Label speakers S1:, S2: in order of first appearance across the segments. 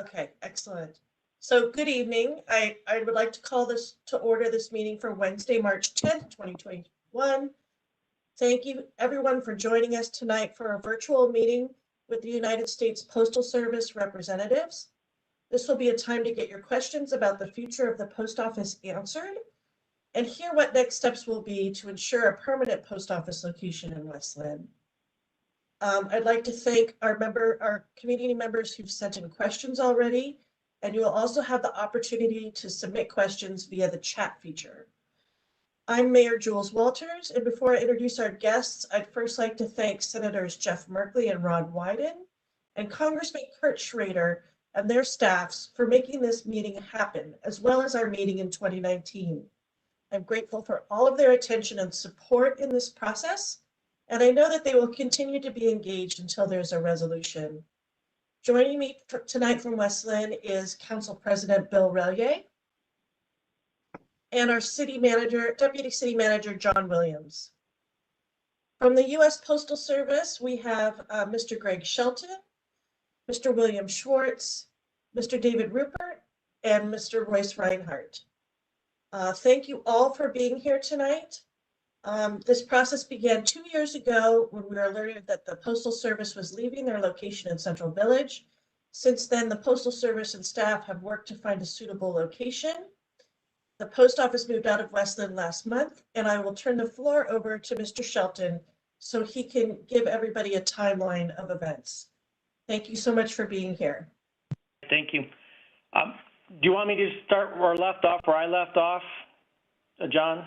S1: Okay, excellent. So good evening. I would like to call this to order this meeting for Wednesday, March 10th, 2021. Thank you everyone for joining us tonight for a virtual meeting with the United States Postal Service representatives. This will be a time to get your questions about the future of the post office answered and hear what next steps will be to ensure a permanent post office location in West Linn. I'd like to thank our community members who've sent in questions already, and you will also have the opportunity to submit questions via the chat feature. I'm Mayor Jules Walters, and before I introduce our guests, I'd first like to thank Senators Jeff Merkley and Ron Wyden and Congressman Kurt Schrader and their staffs for making this meeting happen, as well as our meeting in 2019. I'm grateful for all of their attention and support in this process, and I know that they will continue to be engaged until there's a resolution. Joining me tonight from West Linn is Council President Bill Rellier and our Deputy City Manager, John Williams. From the U.S. Postal Service, we have Mr. Greg Shelton, Mr. William Schwartz, Mr. David Rupert, and Mr. Royce Reinhardt. Thank you all for being here tonight. This process began 2 years ago when we were alerted that the Postal Service was leaving their location in Central Village. Since then, the Postal Service and staff have worked to find a suitable location. The post office moved out of West Linn last month, and I will turn the floor over to Mr. Shelton so he can give everybody a timeline of events. Thank you so much for being here.
S2: Thank you. Do you want me to start where I left off, John?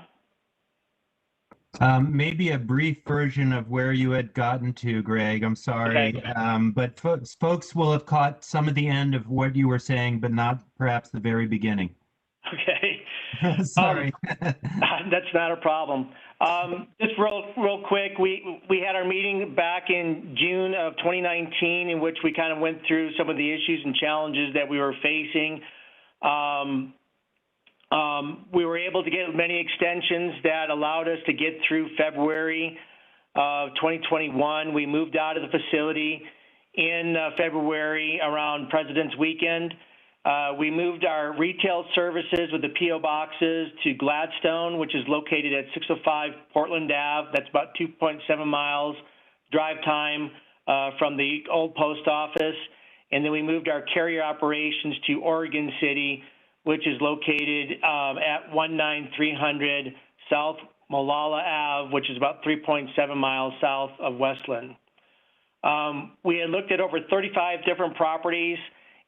S3: Maybe a brief version of where you had gotten to, Greg. I'm sorry.
S2: Okay.
S3: But folks will have caught some of the end of what you were saying, but not perhaps the very beginning.
S2: Okay.
S3: Sorry.
S2: That's not a problem. Just real quick, we had our meeting back in June of 2019 in which we kind of went through some of the issues and challenges that we were facing. We were able to get many extensions that allowed us to get through February of 2021. We moved out of the facility in February around President's Weekend. We moved our retail services with the P.O. boxes to Gladstone, which is located at 605 Portland Ave. That's about 2.7 miles drive time from the old post office. And then we moved our carrier operations to Oregon City, which is located at 19300 South Molalla Ave, which is about 3.7 miles south of West Linn. We had looked at over 35 different properties,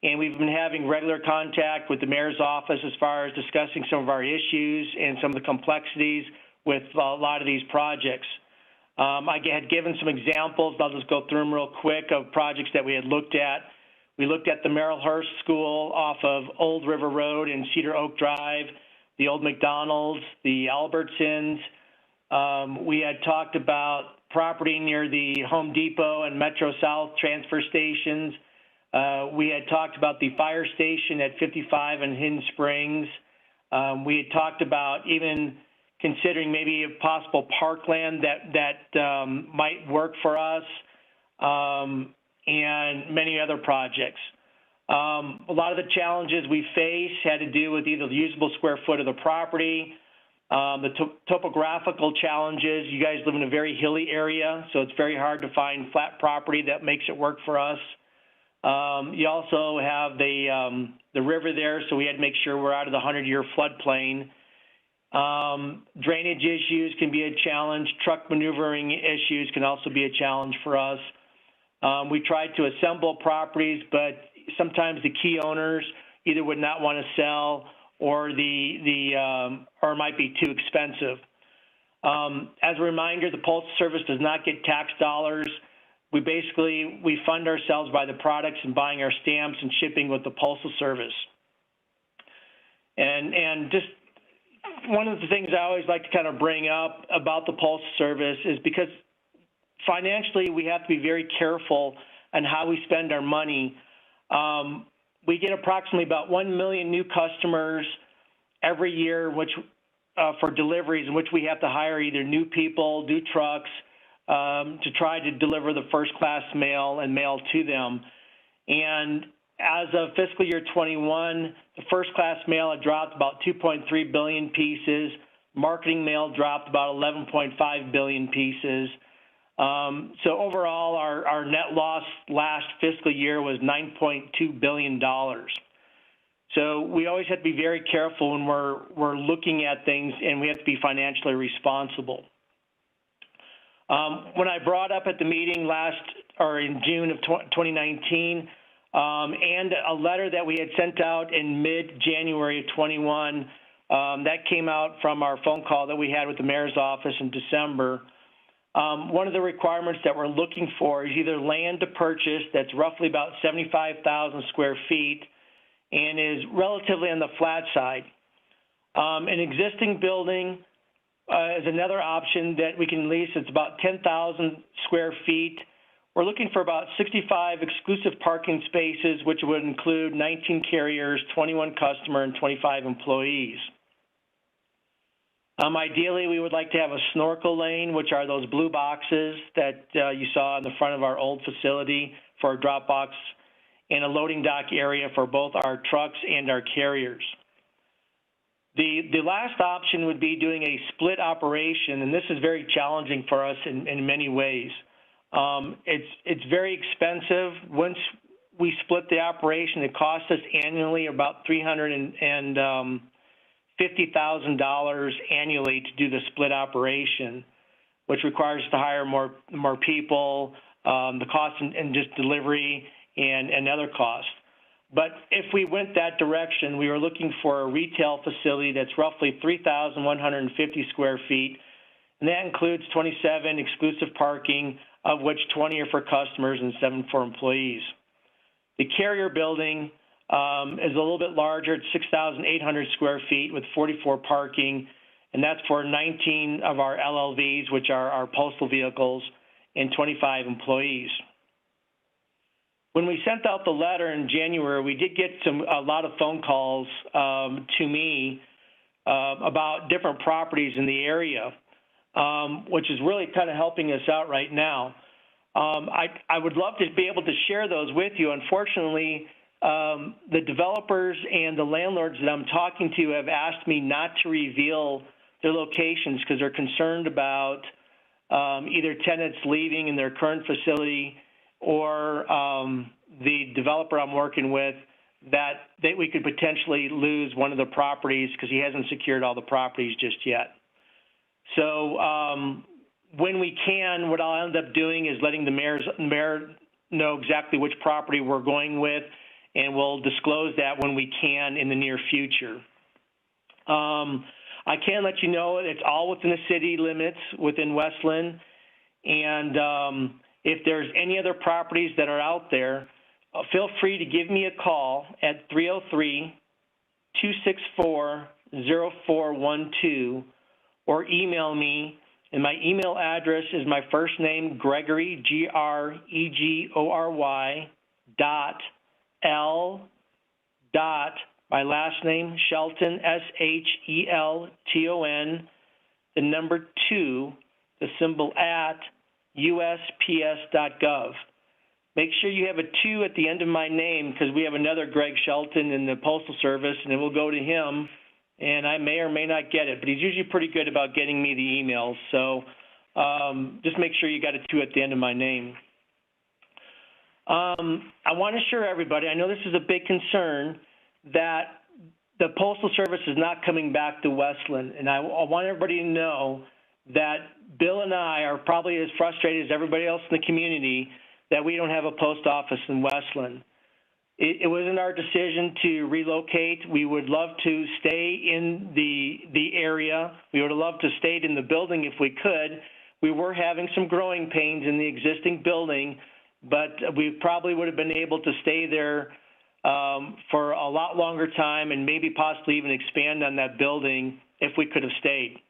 S2: and we've been having regular contact with the mayor's office as far as discussing some of our issues and some of the complexities with a lot of these projects. I had given some examples. I'll just go through them real quick of projects that we had looked at. We looked at the Merrill Hurst School off of Old River Road and Cedar Oak Drive, the old McDonald's, the Albertsons. We had talked about property near the Home Depot and Metro South transfer stations. We had talked about the fire station at 55 and Hidden Springs. We had talked about even considering maybe a possible parkland that might work for us. And many other projects. A lot of the challenges we face had to do with either the usable square foot of the property, the topographical challenges. You guys live in a very hilly area, so it's very hard to find flat property that makes it work for us. You also have the river there, so we had to make sure we're out of the 100-year floodplain. Drainage issues can be a challenge. Truck maneuvering issues can also be a challenge for us. We tried to assemble properties, but sometimes the key owners either would not want to sell or or might be too expensive. As a reminder, the Postal Service does not get tax dollars. We fund ourselves by the products and buying our stamps and shipping with the Postal Service. And just one of the things I always like to kind of bring up about the Postal Service is because financially, we have to be very careful on how we spend our money. We get approximately about 1 million new customers every year, which for deliveries, in which we have to hire either new people, new trucks, to try to deliver the first-class mail and mail to them. And as of fiscal year 21, the first class mail had dropped about 2.3 billion pieces. Marketing mail dropped about 11.5 billion pieces. So overall, our net loss last fiscal year was $9.2 billion. So we always have to be very careful when we're looking at things, and we have to be financially responsible. When I brought up at the meeting in June of 2019, and a letter that we had sent out in mid-January of 21, that came out from our phone call that we had with the mayor's office in December. One of the requirements that we're looking for is either land to purchase that's roughly about 75,000 square feet and is relatively on the flat side. An existing building is another option that we can lease. It's about 10,000 square feet. We're looking for about 65 exclusive parking spaces, which would include 19 carriers, 21 customer, and 25 employees. Ideally, we would like to have a snorkel lane, which are those blue boxes that you saw in the front of our old facility for our drop box, and a loading dock area for both our trucks and our carriers. The last option would be doing a split operation, and this is very challenging for us in many ways. It's very expensive. Once we split the operation, it costs us annually about $350,000 annually to do the split operation, which requires us to hire more people, the cost and just delivery and other costs. But if we went that direction, we were looking for a retail facility that's roughly 3,150 square feet, and that includes 27 exclusive parking, of which 20 are for customers and 7 for employees. The carrier building is a little bit larger. It's 6,800 square feet with 44 parking, and that's for 19 of our LLVs, which are our postal vehicles, and 25 employees. When we sent out the letter in January, we did get a lot of phone calls to me about different properties in the area, which is really kind of helping us out right now. I would love to be able to share those with you. Unfortunately, the developers and the landlords that I'm talking to have asked me not to reveal their locations because they're concerned about either tenants leaving in their current facility or the developer I'm working with that we could potentially lose one of the properties because he hasn't secured all the properties just yet. So when we can, what I'll end up doing is letting the mayor know exactly which property we're going with, and we'll disclose that when we can in the near future. I can let you know it's all within the city limits within West Linn, and if there's any other properties that are out there, feel free to give me a call at 303-264-0412 or email me. And my email address is my first name, Gregory, Gregory, .L. my last name, Shelton, Shelton, the number 2, the symbol at USPS.gov. Make sure you have a 2 at the end of my name because we have another Greg Shelton in the Postal Service, and it will go to him, and I may or may not get it, but he's usually pretty good about getting me the emails. So just make sure you got a 2 at the end of my name. I want to assure everybody, I know this is a big concern, that the Postal Service is not coming back to West Linn, and I want everybody to know that Bill and I are probably as frustrated as everybody else in the community that we don't have a post office in West Linn. It wasn't our decision to relocate. We would love to stay in the area. We would have loved to stay in the building if we could. We were having some growing pains in the existing building, but we probably would have been able to stay there for a lot longer time and maybe possibly even expand on that building if we could have stayed.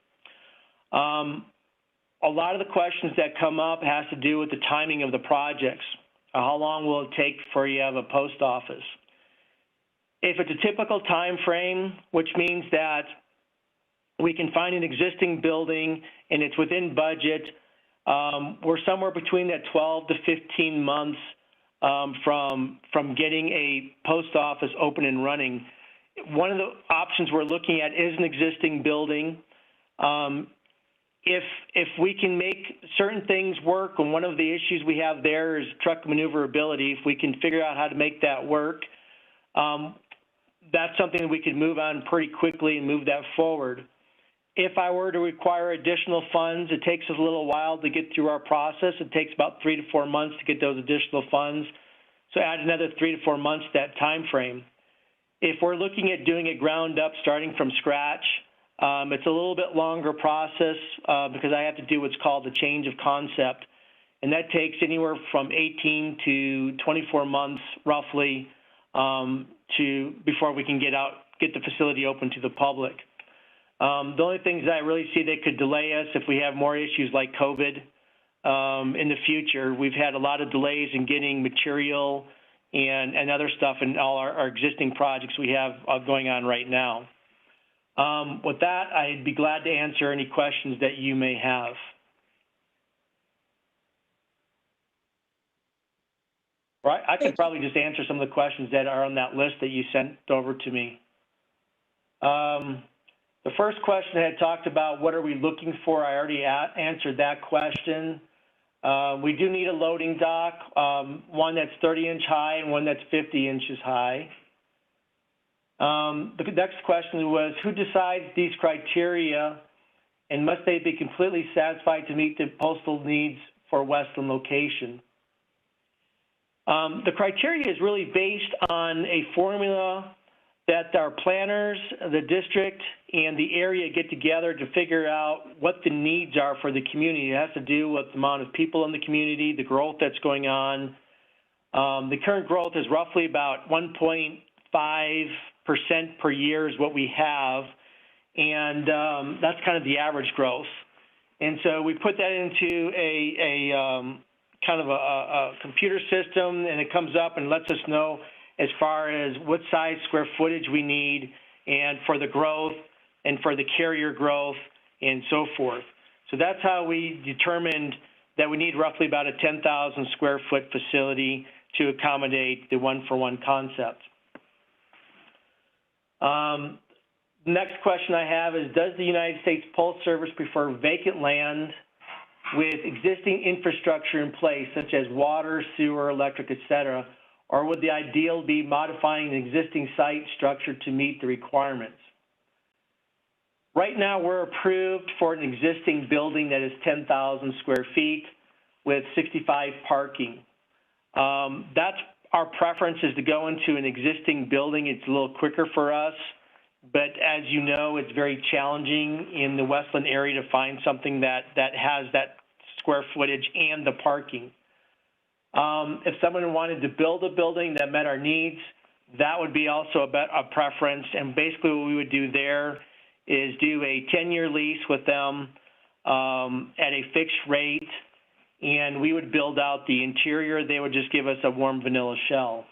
S2: A lot of the questions that come up has to do with the timing of the projects. How long will it take before you have a post office? If it's a typical time frame, which means that we can find an existing building and it's within budget, we're somewhere between that 12 to 15 months from getting a post office open and running. One of the options we're looking at is an existing building. If we can make certain things work, and one of the issues we have there is truck maneuverability, if we can figure out how to make that work, that's something that we could move on pretty quickly and move that forward. If I were to require additional funds, it takes us a little while to get through our process. It takes about 3 to 4 months to get those additional funds. So add another 3 to 4 months to that time frame. If we're looking at doing it ground up, starting from scratch, it's a little bit longer process because I have to do what's called a change of concept. And that takes anywhere from 18 to 24 months, roughly, before we can get the facility open to the public. The only things that I really see that could delay us if we have more issues like COVID in the future. We've had a lot of delays in getting material and other stuff in all our existing projects we have going on right now. With that, I'd be glad to answer any questions that you may have. Right, I could probably just answer some of the questions that are on that list that you sent over to me. The first question had talked about what are we looking for. I already answered that question. We do need a loading dock, one that's 30-inch high and one that's 50 inches high. The next question was, who decides these criteria, and must they be completely satisfied to meet the postal needs for Westland location? The criteria is really based on a formula that our planners, the district, and the area get together to figure out what the needs are for the community. It has to do with the amount of people in the community, the growth that's going on. The current growth is roughly about 1.5% per year is what we have, and that's kind of the average growth. And so we put that into a kind of a computer system, and it comes up and lets us know as far as what size square footage we need and for the growth and for the carrier growth and so forth. So that's how we determined that we need roughly about a 10,000 square foot facility to accommodate the one-for-one concept. Next question I have is, does the United States Postal Service prefer vacant land with existing infrastructure in place, such as water, sewer, electric, et cetera, or would the ideal be modifying an existing site structure to meet the requirements? Right now, we're approved for an existing building that is 10,000 square feet with 65 parking. That's our preference, is to go into an existing building. It's a little quicker for us, but as you know, it's very challenging in the Westland area to find something that has that square footage and the parking. If someone wanted to build a building that met our needs, that would be also a preference. And basically what we would do there is do a 10-year lease with them at a fixed rate, and we would build out the interior. They would just give us a warm vanilla shell.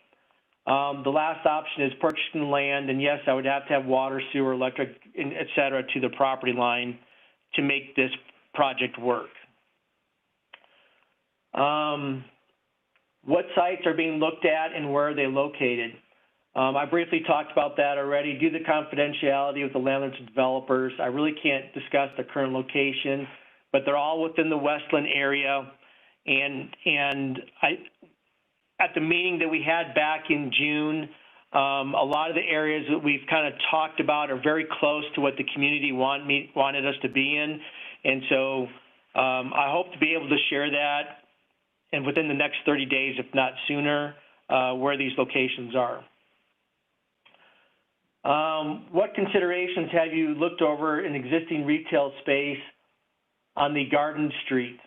S2: The last option is purchasing land, and yes, I would have to have water, sewer, electric, et cetera, to the property line to make this project work. What sites are being looked at and where are they located? I briefly talked about that already. Due to confidentiality with the landlords and developers, I really can't discuss the current location, but they're all within the Westland area. And at the meeting that we had back in June, a lot of the areas that we've kind of talked about are very close to what the community wanted us to be in. And so I hope to be able to share that and within the next 30 days, if not sooner, where these locations are. What considerations have you looked over in existing retail space on the Garden Street?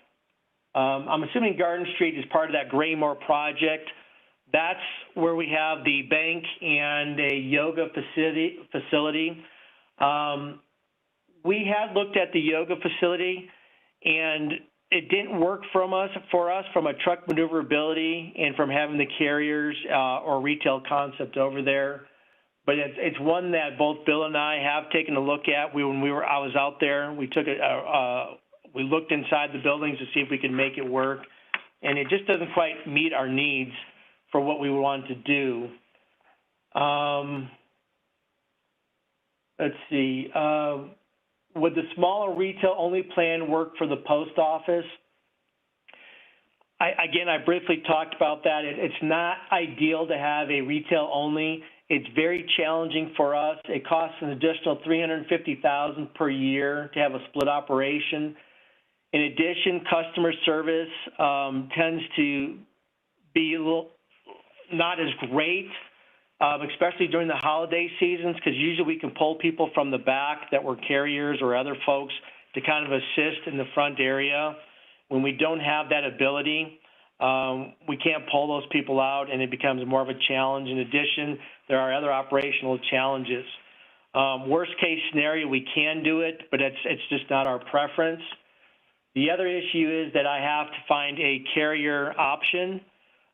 S2: I'm assuming Garden Street is part of that Graymore project. That's where we have the bank and a yoga facility. We had looked at the yoga facility, and it didn't work for us from a truck maneuverability and from having the carriers or retail concept over there. But it's one that both Bill and I have taken a look at. I was out there. We took it. We looked inside the buildings to see if we could make it work, and it just doesn't quite meet our needs. for what we want to do. Let's see. Would the smaller retail-only plan work for the post office? Again, I briefly talked about that. It's not ideal to have a retail-only. It's very challenging for us. It costs an additional $350,000 per year to have a split operation. In addition, customer service tends to be a little not as great, especially during the holiday seasons, because usually we can pull people from the back that were carriers or other folks to kind of assist in the front area. When we don't have that ability, we can't pull those people out, and it becomes more of a challenge. In addition, there are other operational challenges. Worst case scenario, we can do it, but it's just not our preference. The other issue is that I have to find a carrier option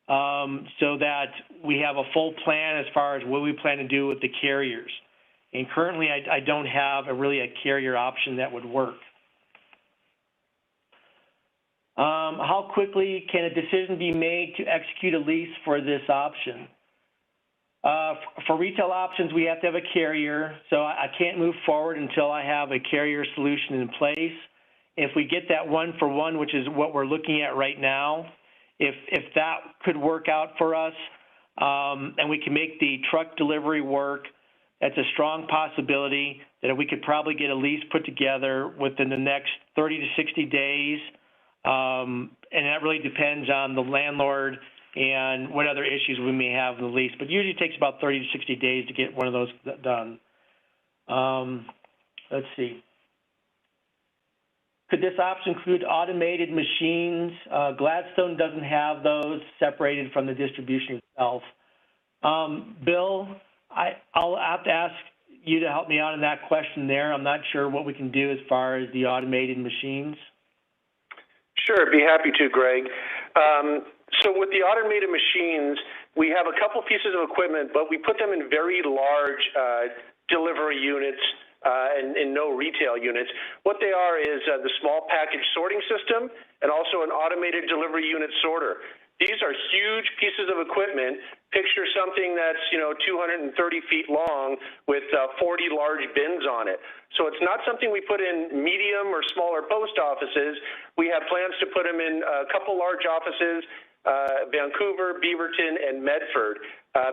S2: so that we have a full plan as far as what we plan to do with the carriers. And currently, I don't have really a carrier option that would work. How quickly can a decision be made to execute a lease for this option? For retail options, we have to have a carrier, so I can't move forward until I have a carrier solution in place. If we get that one-for-one, which is what we're looking at right now, if that could work out for us, and we can make the truck delivery work, that's a strong possibility that we could probably get a lease put together within the next 30 to 60 days. And that really depends on the landlord and what other issues we may have in the lease. But usually it takes about 30 to 60 days to get one of those done. Let's see. Could this option include automated machines? Gladstone doesn't have those separated from the distribution itself. Bill, I'll have to ask you to help me out on that question there. I'm not sure what we can do as far as the automated machines.
S4: Sure, be happy to, Greg. So with the automated machines, we have a couple pieces of equipment, but we put them in very large delivery units and no retail units. What they are is the small package sorting system and also an automated delivery unit sorter. These are huge pieces of equipment. Picture something that's 230 feet long with 40 large bins on it. So it's not something we put in medium or smaller post offices. We have plans to put them in a couple large offices, Vancouver, Beaverton, and Medford,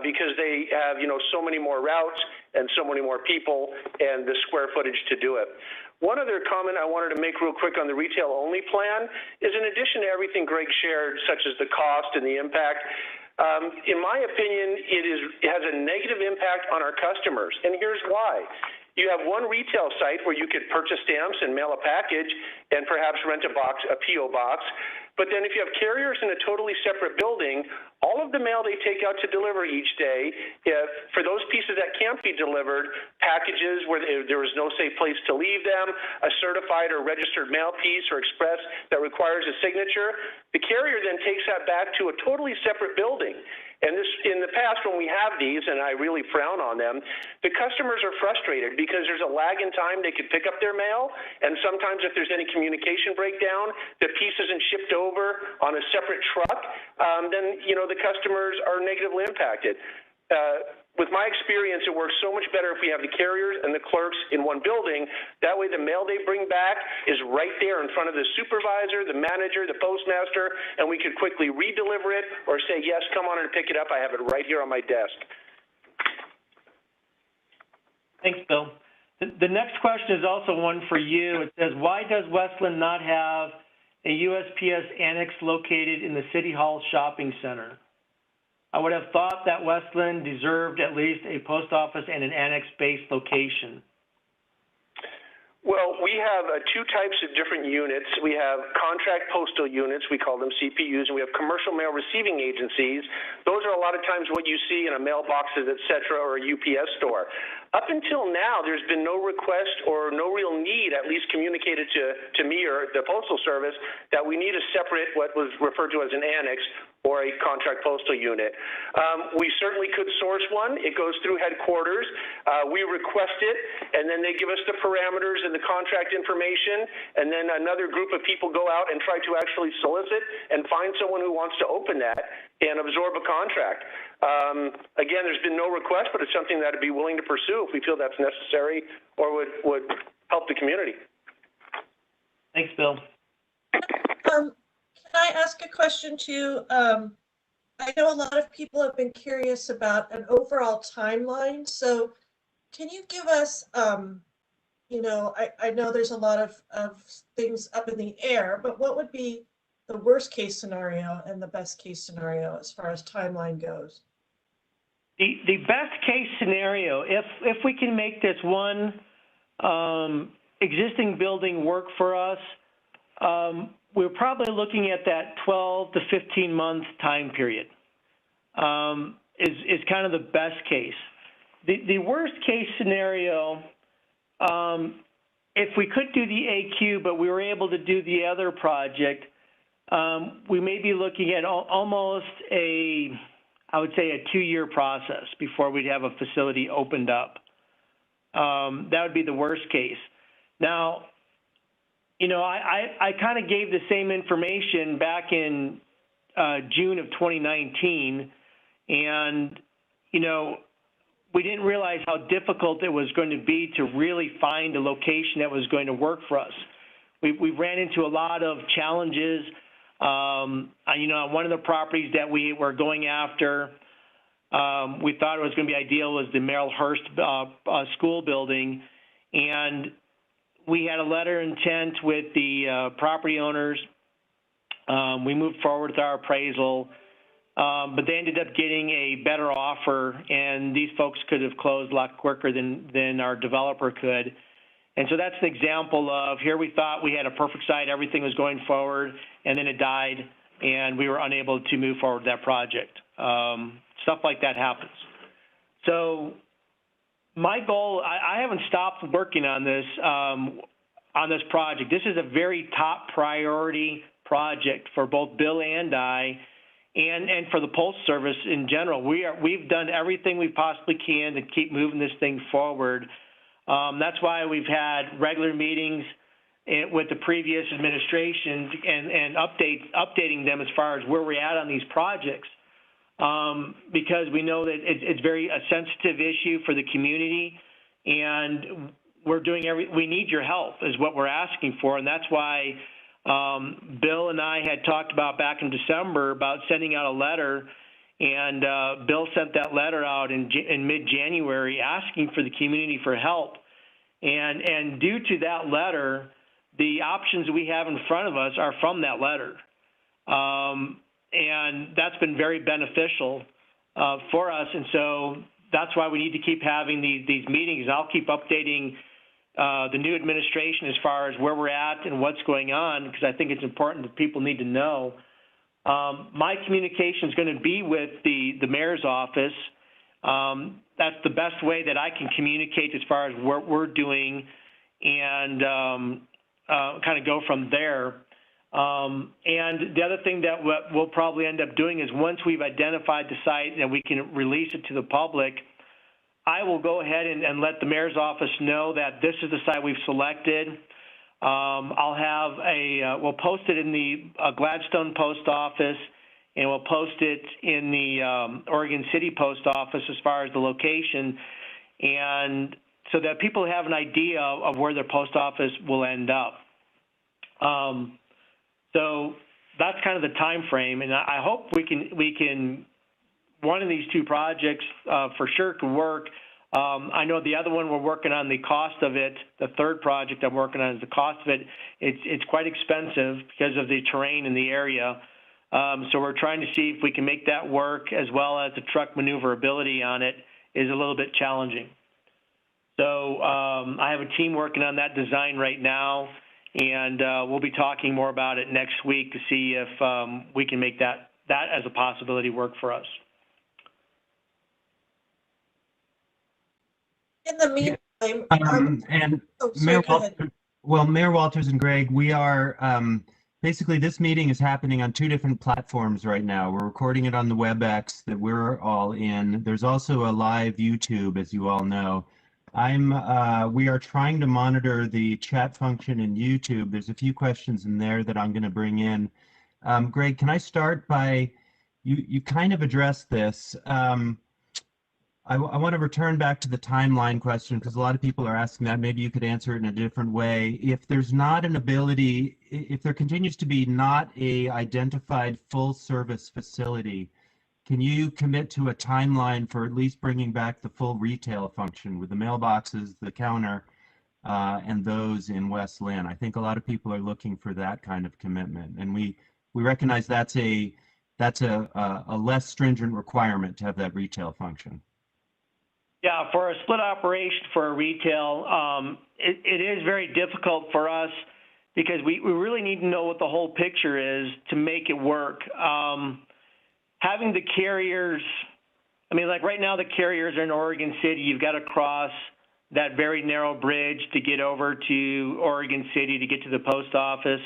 S4: because they have so many more routes and so many more people and the square footage to do it. One other comment I wanted to make real quick on the retail-only plan is, in addition to everything Greg shared, such as the cost and the impact, in my opinion, it has a negative impact on our customers, and here's why. You have one retail site where you could purchase stamps and mail a package and perhaps rent a P.O. box. But then if you have carriers in a totally separate building, all of the mail they take out to deliver each day, for those pieces that can't be delivered, packages where there is no safe place to leave them, a certified or registered mail piece or express that requires a signature, the carrier then takes that back to a totally separate building. And this, in the past, when we have these, and I really frown on them, the customers are frustrated because there's a lag in time they could pick up their mail, and sometimes if there's any communication breakdown, the piece isn't shipped over on a separate truck, then the customers are negatively impacted. With my experience, it works so much better if we have the carriers and the clerks in one building. That way the mail they bring back is right there in front of the supervisor, the manager, the postmaster, and we could quickly re-deliver it or say, yes, come on and pick it up. I have it right here on my desk.
S2: Thanks, Bill. The next question is also one for you. It says, why does Westland not have a USPS annex located in the City Hall shopping center? I would have thought that Westland deserved at least a post office and an annex-based location.
S4: Well, we have two types of different units. We have contract postal units, we call them CPUs, and we have commercial mail receiving agencies. Those are a lot of times what you see in a mailboxes, et cetera, or a UPS store. Up until now, there's been no request or no real need, at least communicated to me or the Postal Service, that we need a separate, what was referred to as an annex, or a contract postal unit. We certainly could source one. It goes through headquarters. We request it, and then they give us the parameters and the contract information, and then another group of people go out and try to actually solicit and find someone who wants to open that and absorb a contract. Again, there's been no request, but it's something that I'd be willing to pursue if we feel that's necessary or would help the community.
S2: Thanks, Bill.
S1: Can I ask a question too? I know a lot of people have been curious about an overall timeline. So can you give us, you know, I know there's a lot of things up in the air, but what would be the worst case scenario and the best case scenario as far as timeline goes?
S2: The best case scenario, if we can make this one existing building work for us, we're probably looking at that 12 to 15 month time period is kind of the best case. The worst case scenario, if we could do the AQ, but we were able to do the other project, we may be looking at almost I would say a 2-year process before we'd have a facility opened up. That would be the worst case. Now, you know, I kind of gave the same information back in June of 2019, and, you know, we didn't realize how difficult it was going to be to really find a location that was going to work for us. We ran into a lot of challenges. You know, on one of the properties that we were going after, we thought it was going to be ideal was the Merrill Hurst school building, and we had a letter of intent with the property owners. We moved forward with our appraisal, but they ended up getting a better offer, and these folks could have closed a lot quicker than our developer could. And so that's an example of here we thought we had a perfect site, everything was going forward, and then it died, and we were unable to move forward with that project. Stuff like that happens. So my goal, I haven't stopped working on this project. This is a very top priority project for both Bill and I, and for the Postal Service in general. We've done everything we possibly can to keep moving this thing forward. That's why we've had regular meetings with the previous administration and updating them as far as where we're at on these projects. Because we know that it's a sensitive issue for the community, and we're doing we need your help is what we're asking for, and that's why Bill and I had talked about back in December about sending out a letter, and Bill sent that letter out in mid-January asking for the community for help, and due to that letter, the options we have in front of us are from that letter. And that's been very beneficial for us, and so that's why we need to keep having these meetings. I'll keep updating the new administration as far as where we're at and what's going on, because I think it's important that people need to know. My communication is going to be with the mayor's office. That's the best way that I can communicate as far as what we're doing, and kind of go from there. And the other thing that we'll probably end up doing is once we've identified the site and we can release it to the public, I will go ahead and let the mayor's office know that this is the site we've selected. I'll have we'll post it in the Gladstone post office, and we'll post it in the Oregon City post office as far as the location, and so that people have an idea of where their post office will end up. So that's kind of the time frame, and I hope we can one of these two projects for sure can work. I know the other one we're working on the cost of it. The third project I'm working on is the cost of it. It's quite expensive because of the terrain in the area. So we're trying to see if we can make that work, as well as the truck maneuverability on it is a little bit challenging. So I have a team working on that design right now, and we'll be talking more about it next week to see if we can make that as a possibility work for us.
S1: In the meantime,
S3: And
S1: oh, sorry,
S3: Mayor
S1: go ahead.
S3: Mayor Walters and Greg, we are Basically, this meeting is happening on two different platforms right now. We're recording it on the WebEx that we're all in. There's also a live YouTube, as you all know. We are trying to monitor the chat function in YouTube. There's a few questions in there that I'm going to bring in. Greg, can I start by, you kind of addressed this. I want to return back to the timeline question because a lot of people are asking that. Maybe you could answer it in a different way. If there's not an ability, if there continues to be not a identified full service facility, can you commit to a timeline for at least bringing back the full retail function with the mailboxes, the counter, and those in West Linn? I think a lot of people are looking for that kind of commitment, and we recognize that's a less stringent requirement to have that retail function.
S2: Yeah, for a split operation for a retail, it is very difficult for us because we really need to know what the whole picture is to make it work. Having the carriers, I mean, like right now the carriers are in Oregon City. You've got to cross that very narrow bridge to get over to Oregon City to get to the post office.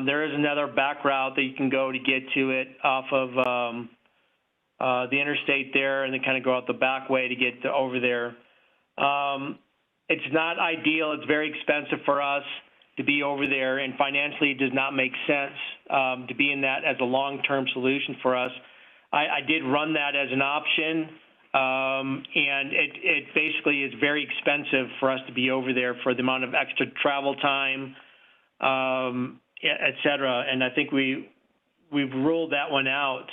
S2: There is another back route that you can go to get to it off of the interstate there, and then kind of go out the back way to get over there. It's not ideal. It's very expensive for us to be over there, and financially it does not make sense to be in that as a long-term solution for us. I did run that as an option, and it basically is very expensive for us to be over there for the amount of extra travel time, et cetera, and I think we've ruled that one out.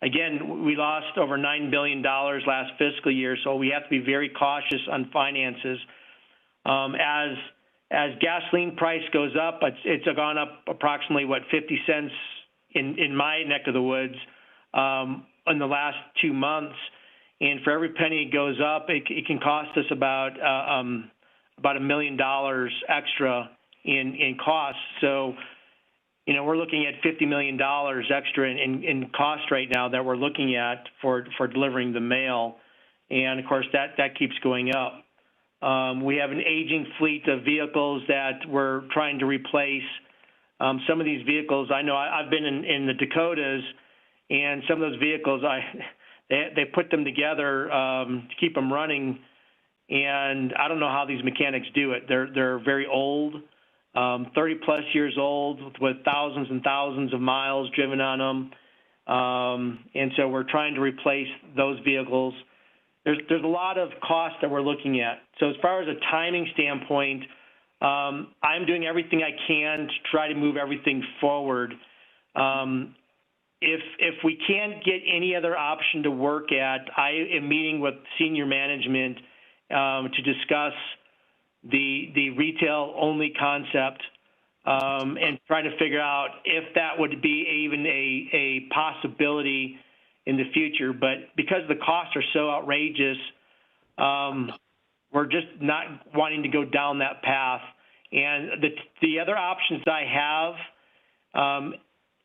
S2: Again, we lost over $9 billion last fiscal year, so we have to be very cautious on finances. As gasoline price goes up, it's gone up approximately, 50 cents in my neck of the woods in the last 2 months. And for every penny it goes up, it can cost us about $1 million extra in costs. So, you know, we're looking at $50 million extra in cost right now that we're looking at for delivering the mail. And of course, that keeps going up. We have an aging fleet of vehicles that we're trying to replace. Some of these vehicles, I know I've been in the Dakotas, and some of those vehicles, they put them together to keep them running. And I don't know how these mechanics do it. They're very old. 30 plus years old with thousands and thousands of miles driven on them. And so we're trying to replace those vehicles. There's a lot of costs that we're looking at. So as far as a timing standpoint, I'm doing everything I can to try to move everything forward. If we can't get any other option to work at, I am meeting with senior management to discuss the retail-only concept and trying to figure out if that would be even a possibility in the future. But because the costs are so outrageous, we're just not wanting to go down that path. And the other options I have,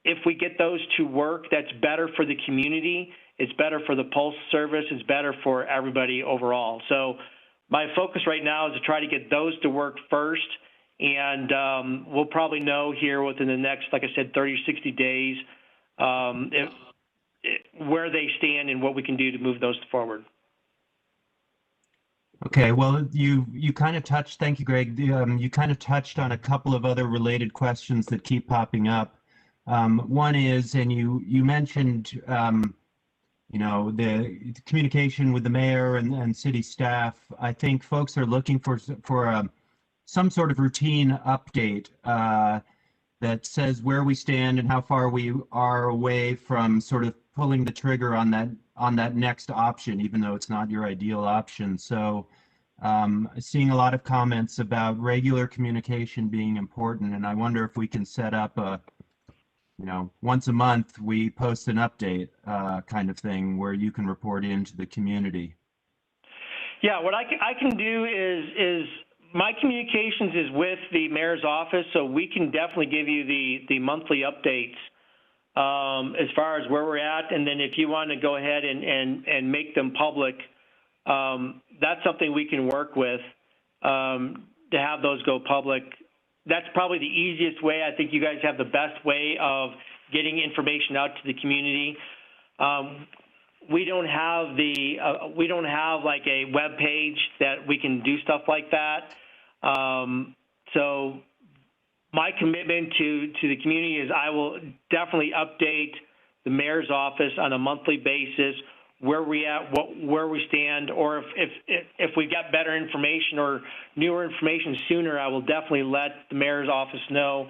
S2: if we get those to work, that's better for the community. It's better for the Postal Service. It's better for everybody overall. So my focus right now is to try to get those to work first, and we'll probably know here within the next, like I said, 30 or 60 days where they stand and what we can do to move those forward.
S3: Okay, well, you kind of touched, thank you, Greg. You kind of touched on a couple of other related questions that keep popping up. One is, and you mentioned, you know, the communication with the mayor and city staff. I think folks are looking for some sort of routine update that says where we stand and how far we are away from sort of pulling the trigger on that next option, even though it's not your ideal option. So seeing a lot of comments about regular communication being important, and I wonder if we can set up a, you know, once a month we post an update kind of thing where you can report into the community.
S2: Yeah, what I can do is my communications is with the mayor's office, so we can definitely give you the monthly updates as far as where we're at. And then if you want to go ahead and make them public, that's something we can work with to have those go public that's probably the easiest way. I think you guys have the best way of getting information out to the community. We don't have like a web page that we can do stuff like that. So my commitment to the community is I will definitely update the mayor's office on a monthly basis where we at, where we stand, or if we got better information or newer information sooner, I will definitely let the mayor's office know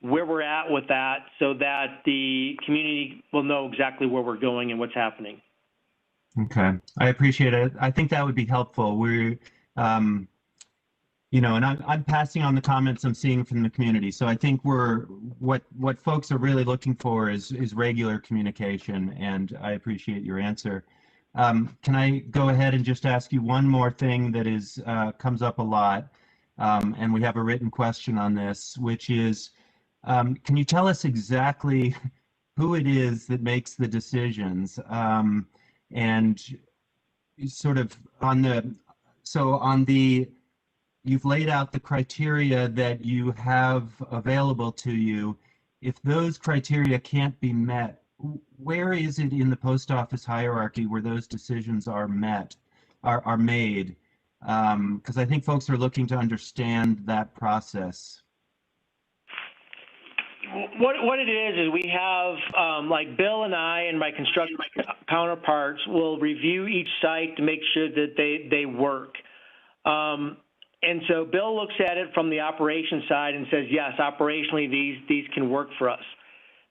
S2: where we're at with that so that the community will know exactly where we're going and what's happening.
S3: Okay, I appreciate it. I think that would be helpful. We're, you know, and I'm passing on the comments I'm seeing from the community. So I think what folks are really looking for is regular communication, and I appreciate your answer. Can I go ahead and just ask you one more thing that is comes up a lot, and we have a written question on this, which is, can you tell us exactly who it is that makes the decisions, and sort of on the you've laid out the criteria that you have available to you. If those criteria can't be met, where is it in the post office hierarchy where those decisions are made? Because I think folks are looking to understand that process.
S2: What it is we have, like Bill and I and my construction counterparts will review each site to make sure that they work. And so Bill looks at it from the operation side and says, yes, operationally, these can work for us.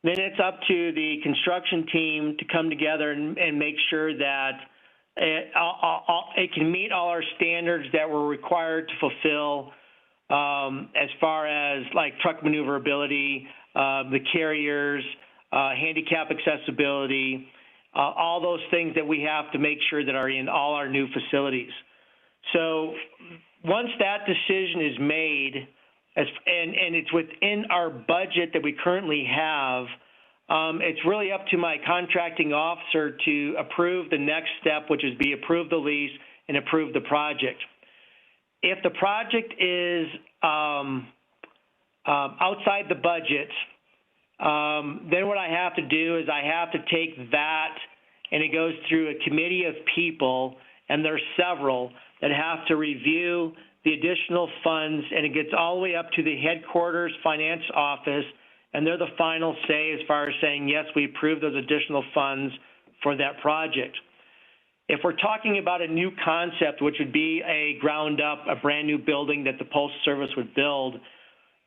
S2: Then it's up to the construction team to come together and make sure that it can meet all our standards that we're required to fulfill, as far as like truck maneuverability, the carriers, handicap accessibility, all those things that we have to make sure that are in all our new facilities. So once that decision is made, and it's within our budget that we currently have, it's really up to my contracting officer to approve the next step, which is approve the lease and approve the project. If the project is outside the budget, then what I have to do is I have to take that, and it goes through a committee of people, and there's several that have to review the additional funds, and it gets all the way up to the headquarters finance office, and they're the final say as far as saying, yes, we approve those additional funds for that project. If we're talking about a new concept, which would be a ground up, a brand new building that the Postal Service would build,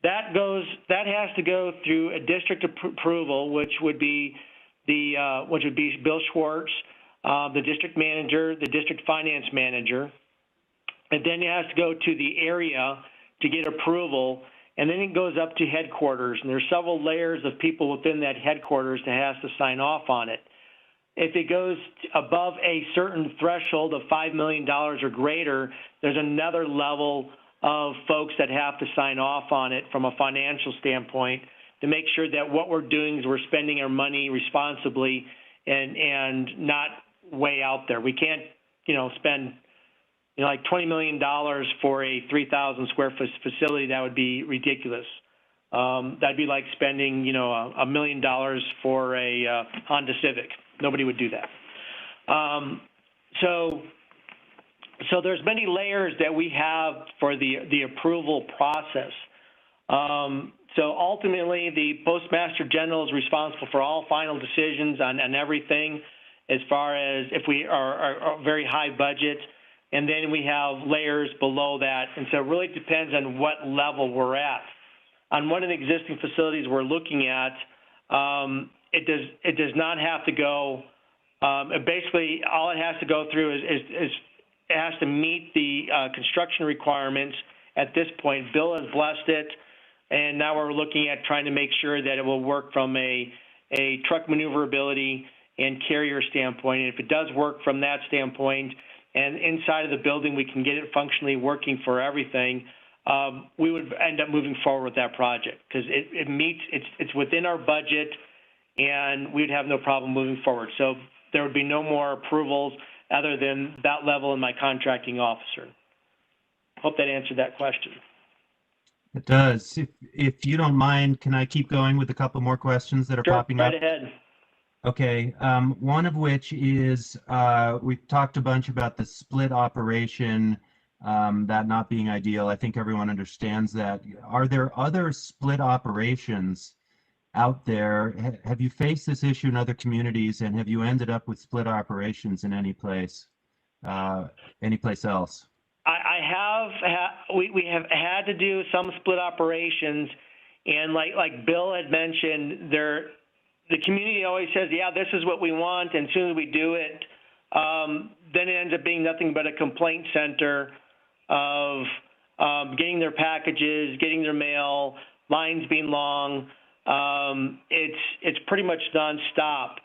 S2: that has to go through a district approval, which would be Bill Schwartz, the district manager, the district finance manager. And then it has to go to the area to get approval, and then it goes up to headquarters. And there's several layers of people within that headquarters that has to sign off on it. If it goes above a certain threshold of $5 million or greater, there's another level of folks that have to sign off on it from a financial standpoint to make sure that what we're doing is we're spending our money responsibly and not way out there. We can't, spend like $20 million for a 3,000 square foot facility. That would be ridiculous. That'd be like spending, $1 million for a Honda Civic. Nobody would do that. So there's many layers that we have for the approval process. So ultimately, the Postmaster General is responsible for all final decisions on everything as far as if we are very high budget. And then we have layers below that. And so it really depends on what level we're at. On one of the existing facilities we're looking at, it does not have to go, basically all it has to go through is it has to meet the construction requirements at this point. Bill has blessed it, and now we're looking at trying to make sure that it will work from a truck maneuverability and carrier standpoint. And if it does work from that standpoint, and inside of the building we can get it functionally working for everything, we would end up moving forward with that project because it's within our budget, and we'd have no problem moving forward. So there would be no more approvals other than that level and my contracting officer. Hope that answered that question.
S3: It does. If you don't mind, can I keep going with a couple more questions that are
S2: Sure,
S3: popping
S2: right
S3: up?
S2: ahead.
S3: Okay. One of which is we've talked a bunch about the split operation, that not being ideal. I think everyone understands that. Are there other split operations out there? Have you faced this issue in other communities, and have you ended up with split operations in uh, any place else?
S2: We have had to do some split operations, and like Bill had mentioned, the community always says, yeah, this is what we want, and as soon as we do it, then it ends up being nothing but a complaint center of getting their packages, getting their mail, lines being long. It's pretty much nonstop.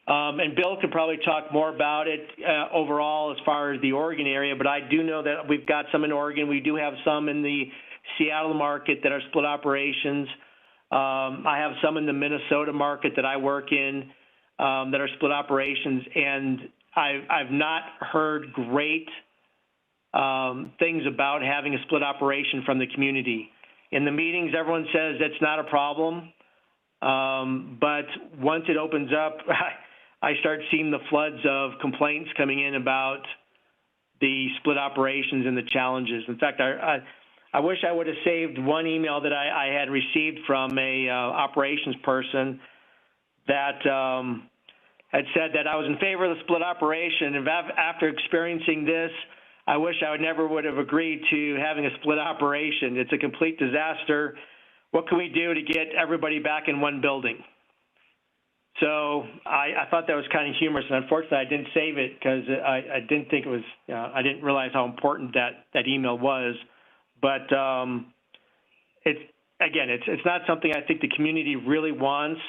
S2: And Bill could probably talk more about it overall as far as the Oregon area, but I do know that we've got some in Oregon. We do have some in the Seattle market that are split operations. I have some in the Minnesota market that I work in that are split operations, and I've not heard great things about having a split operation from the community. In the meetings, everyone says that's not a problem, but once it opens up, I start seeing the floods of complaints coming in about the split operations and the challenges. In fact, I wish I would have saved one email that I had received from a operations person that had said that I was in favor of the split operation, and after experiencing this, I wish I never would have agreed to having a split operation. It's a complete disaster. What can we do to get everybody back in one building? So I thought that was kind of humorous, and unfortunately I didn't save it because I didn't think it was, I didn't realize how important that email was. But it's not something I think the community really wants.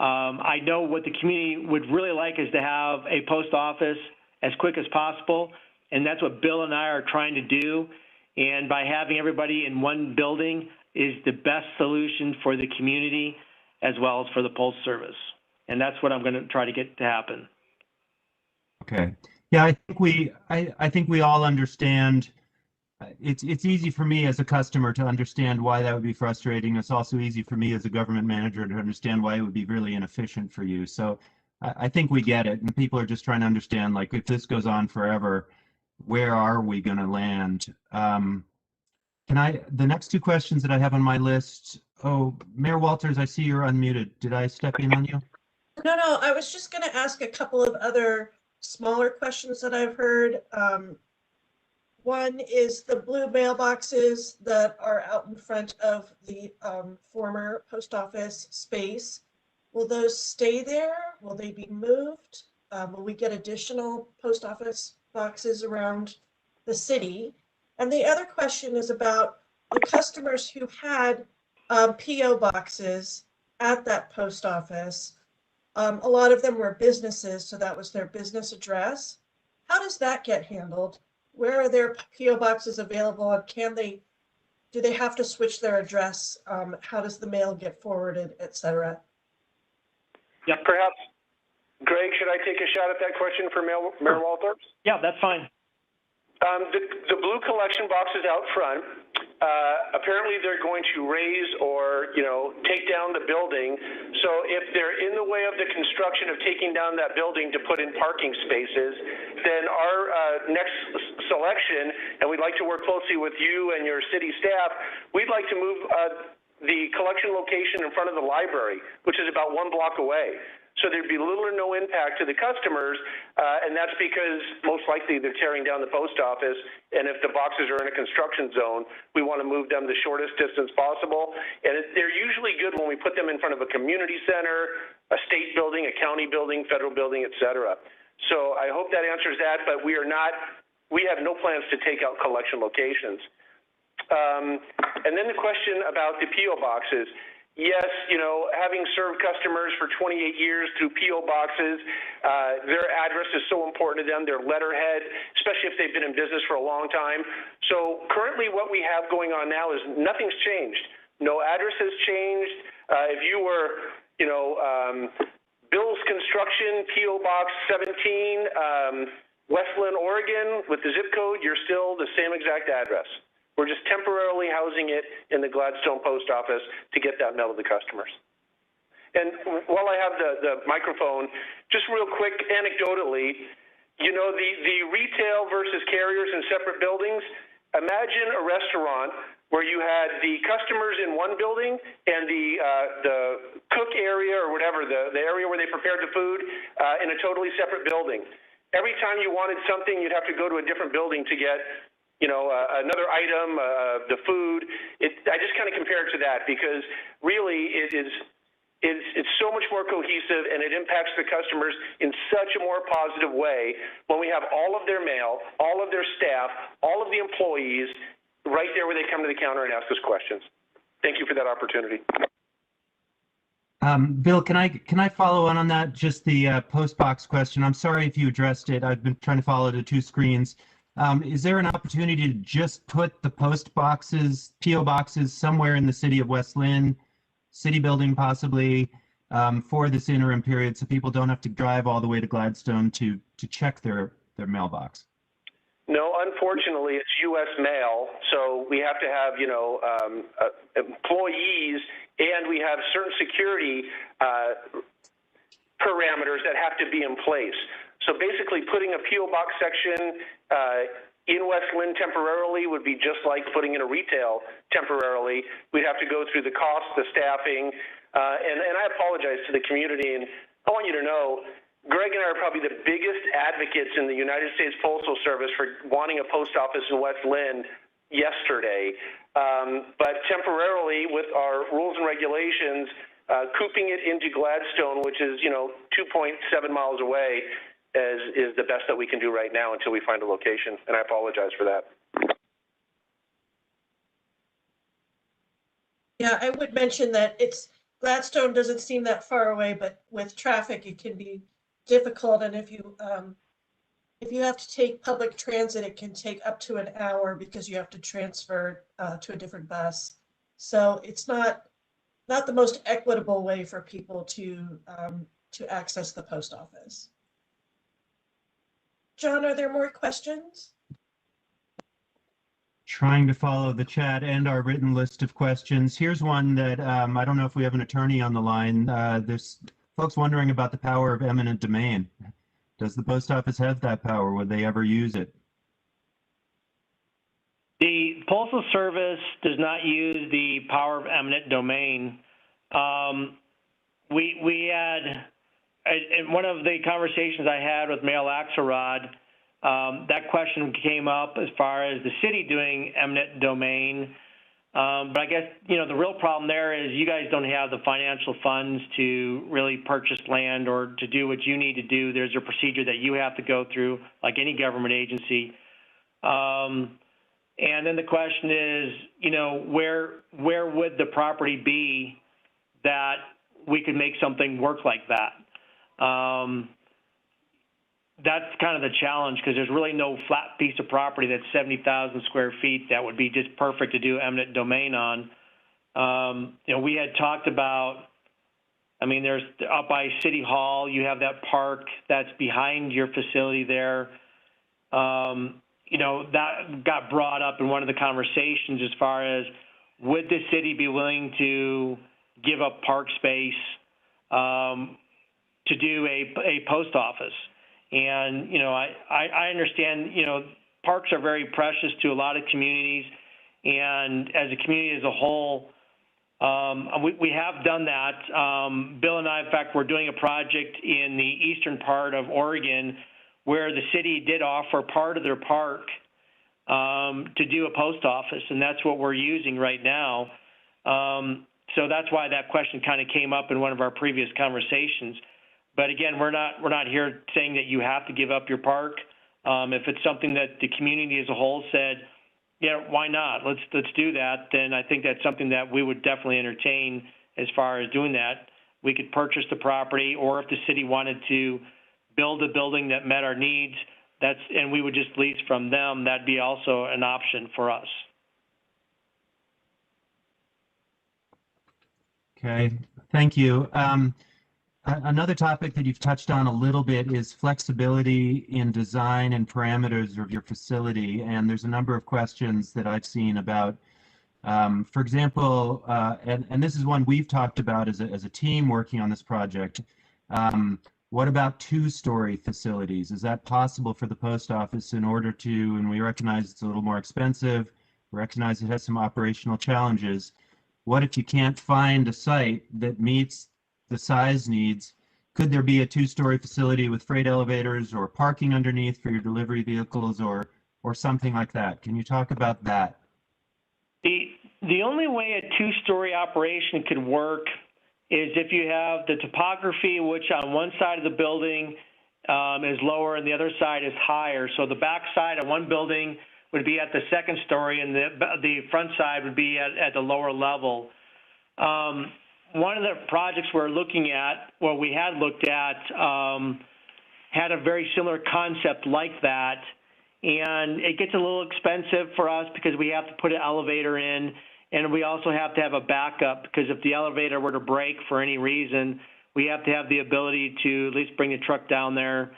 S2: I know what the community would really like is to have a post office as quick as possible, and that's what Bill and I are trying to do. And by having everybody in one building is the best solution for the community as well as for the Postal Service. And that's what I'm going to try to get to happen.
S3: Okay. Yeah, I think we all understand. It's easy for me as a customer to understand why that would be frustrating. It's also easy for me as a government manager to understand why it would be really inefficient for you. So I think we get it, and people are just trying to understand, like, if this goes on forever, where are we going to land? The next two questions that I have on my list. Oh, Mayor Walters, I see you're unmuted. Did I step in on you?
S1: No, I was just going to ask a couple of other smaller questions that I've heard. One is the blue mailboxes that are out in front of the former post office space. Will those stay there? Will they be moved? Will we get additional post office boxes around the city? And the other question is about the customers who had PO boxes at that post office. A lot of them were businesses, so that was their business address. How does that get handled? Where are their PO boxes available, and do they have to switch their address? How does the mail get forwarded, et cetera?
S2: Yep.
S4: Perhaps, Greg, should I take a shot at that question for Mayor Walters?
S2: Yeah, that's fine.
S4: The blue collection boxes out front, apparently they're going to raise or, take down the building. So if they're in the way of the construction of taking down that building to put in parking spaces, then our next selection, and we'd like to work closely with you and your city staff, we'd like to move the collection location in front of the library, which is about 1 block away. So there'd be little or no impact to the customers, and that's because most likely they're tearing down the post office, and if the boxes are in a construction zone, we want to move them the shortest distance possible. And they're usually good when we put them in front of a community center, a state building, a county building, federal building, et cetera. So I hope that answers that, but we have no plans to take out collection locations. And then the question about the PO boxes. Yes, having served customers for 28 years through PO boxes, their address is so important to them, their letterhead, especially if they've been in business for a long time. So currently what we have going on now is nothing's changed. No address has changed. If you were, Bill's Construction, PO Box 17, West Linn, Oregon, with the zip code, you're still the same exact address. We're just temporarily housing it in the Gladstone Post Office to get that mail to the customers. And while I have the microphone, just real quick, anecdotally, you know, the retail versus carriers in separate buildings, imagine a restaurant where you had the customers in one building and the cook area or whatever, the area where they prepared the food in a totally separate building. Every time you wanted something, you'd have to go to a different building to get, you know, another item, the food. I just kind of compare it to that because really it's so much more cohesive and it impacts the customers in such a more positive way when we have all of their mail, all of their staff, all of the employees right there where they come to the counter and ask us questions. Thank you for that opportunity.
S3: Bill, can I follow on that? Just the post box question. I'm sorry if you addressed it. I've been trying to follow the two screens. Is there an opportunity to just put the post boxes, PO boxes, somewhere in the city of West Linn, city building possibly, for this interim period, so people don't have to drive all the way to Gladstone to check their mailbox?
S4: No, unfortunately, it's U.S. mail, so we have to have, you know, employees, and we have certain security parameters that have to be in place. So basically, putting a P.O. box section in West Linn temporarily would be just like putting in a retail temporarily. We'd have to go through the cost, the staffing, and I apologize to the community, and I want you to know, Greg and I are probably the biggest advocates in the United States Postal Service for wanting a post office in West Linn yesterday. But temporarily, with our rules and regulations, cooping it into Gladstone, which is, you know, 2.7 miles away, is the best that we can do right now until we find a location. And I apologize for that.
S1: Yeah, I would mention that Gladstone doesn't seem that far away, but with traffic, it can be difficult. And if you have to take public transit, it can take up to an hour because you have to transfer to a different bus. So it's not the most equitable way for people to access the post office. John, are there more questions?
S3: Trying to follow the chat and our written list of questions. Here's one that I don't know if we have an attorney on the line. There's folks wondering about the power of eminent domain. Does the post office have that power? Would they ever use it?
S2: The Postal Service does not use the power of eminent domain. We had, in one of the conversations I had with Mayor Axelrod, that question came up as far as the city doing eminent domain. But I guess, you know, the real problem there is you guys don't have the financial funds to really purchase land or to do what you need to do. There's a procedure that you have to go through, like any government agency. And then the question is, you know, where would the property be that we could make something work like that? That's kind of the challenge, because there's really no flat piece of property that's 70,000 square feet that would be just perfect to do eminent domain on. You know, we had talked about, I mean, there's up by City Hall, you have that park that's behind your facility there. You know, that got brought up in one of the conversations as far as, would the city be willing to give up park space to do a post office? And, you know, I understand, you know, parks are very precious to a lot of communities. And as a community as a whole, we have done that. Bill and I, in fact, we're doing a project in the eastern part of Oregon where the city did offer part of their park to do a post office. And that's what we're using right now. So that's why that question kind of came up in one of our previous conversations. But again, we're not here saying that you have to give up your park. If it's something that the community as a whole said, yeah, why not? Let's do that. Then I think that's something that we would definitely entertain as far as doing that. We could purchase the property, or if the city wanted to build a building that met our needs, and we would just lease from them, that'd be also an option for us.
S3: Okay, thank you. Another topic that you've touched on a little bit is flexibility in design and parameters of your facility. And there's a number of questions that I've seen about, for example, and this is one we've talked about as a team working on this project. What about two-story facilities? Is that possible for the post office in order to, and we recognize it's a little more expensive, recognize it has some operational challenges. What if you can't find a site that meets the size needs? Could there be a two-story facility with freight elevators or parking underneath for your delivery vehicles or something like that? Can you talk about that?
S2: The only way a two-story operation could work is if you have the topography, which on one side of the building is lower and the other side is higher. So the back side of one building would be at the second story, and the front side would be at the lower level. One of the projects we're looking at, well, we had looked at, had a very similar concept like that, and it gets a little expensive for us because we have to put an elevator in, and we also have to have a backup because if the elevator were to break for any reason, we have to have the ability to at least bring the truck down there